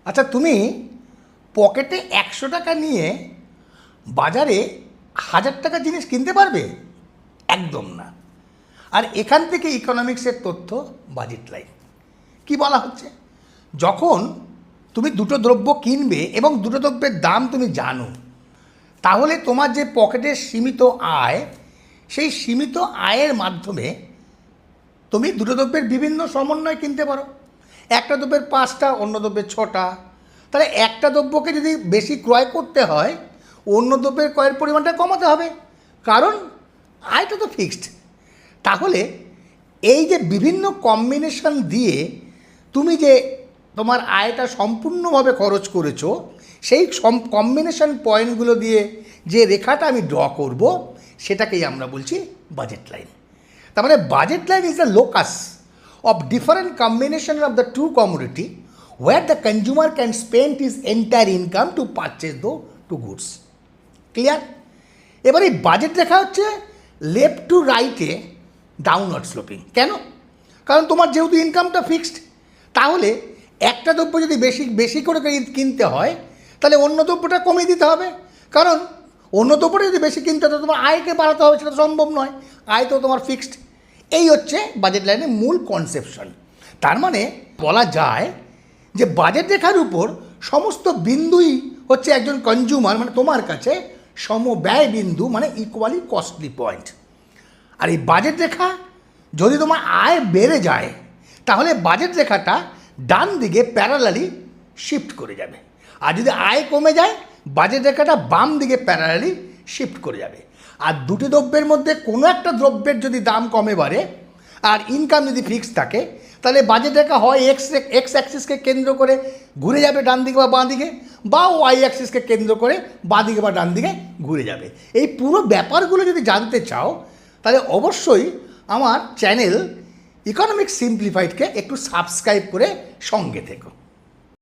আচ্ছা, তুমি পকেটে 100 টাকা নিয়ে বাজারে 1000 টাকা জিনিস কিনতে পারবে? একদম না। আর এখান থেকে ইকোনমিক্সের তথ্য, বাজেট লাইন। কি বলা হচ্ছে, যখন তুমি দুটো দ্রব্য কিনবে এবং দুটো দ্রব্যের দাম তুমি জানো, তাহলে তোমার যে পকেটের সীমিত আয়, সেই সীমিত আয়ের মাধ্যমে তুমি দুটো দ্রব্যের বিভিন্ন সমন্বয় কিনতে পারো। একটা দ্রব্যের 5টা, অন্য দ্রব্যের 6টা। তাহলে একটা দ্রব্যকে যদি বেশি ক্রয় করতে হয়, অন্য দ্রব্যের ক্রয়ের পরিমাণটা কমাতে হবে, কারণ আয়টা তো ফিক্সড। তাহলে এই যে বিভিন্ন কম্বিনেশন দিয়ে তুমি যে তোমার আয়টা সম্পূর্ণভাবে খরচ করেছো, সেই কম্বিনেশন পয়েন্টগুলো দিয়ে যে রেখাটা আমি ড্র করব, সেটাকেই আমরা বলছি বাজেট লাইন। তার মানে budget line is the locus of different combination of the two commodity where the consumer can spend his entire income to purchase the two goods. Clear? এবার এই বাজেট রেখা হচ্ছে লেফট টু রাইটে downward sloping. কেন? কারণ তোমার যেহেতু ইনকামটা fixed, তাহলে একটা দ্রব্য যদি বেশি করে কিনতে হয়, তাহলে অন্য দ্রব্যটা কমিয়ে দিতে হবে। কারণ অন্য দ্রব্যটা যদি বেশি কিনতে হয়, তোমার আয়কে বাড়াতে হবে, সেটা সম্ভব নয়। আয় তো তোমার ফিক্সড। এই হচ্ছে বাজেট লাইনের মূল কনসেপশন। তার মানে বলা যায় যে বাজেট রেখার উপর সমস্ত বিন্দুই হচ্ছে একজন কনজিউমার, মানে তোমার কাছে সমব্যয় বিন্দু, মানে ইকুয়ালি কস্টলি পয়েন্ট। আর এই বাজেট রেখা যদি তোমার আয় বেড়ে যায়, তাহলে বাজেট রেখাটা ডান দিকে প্যারালালি শিফট করে যাবে। আর যদি আয় কমে যায়, বাজেট রেখাটা বাম দিকে প্যারালালি শিফট করে যাবে। আর দুটি দ্রব্যের মধ্যে কোনো একটা দ্রব্যের যদি দাম কমে বাড়ে আর ইনকাম যদি ফিক্স থাকে, তাহলে বাজেট রেখা হয় এক্স অ্যাক্সিসকে কেন্দ্র করে ঘুরে যাবে ডান দিকে বা বাঁ দিকে, বা ওয়াই অ্যাক্সিসকে কেন্দ্র করে বাঁ দিকে বা ডান দিকে ঘুরে যাবে। এই পুরো ব্যাপারগুলো যদি জানতে চাও, তাহলে অবশ্যই আমার চ্যানেল ইকোনমিক্স সিম্পলিফাইডকে একটু সাবস্ক্রাইব করে সঙ্গে থেকো।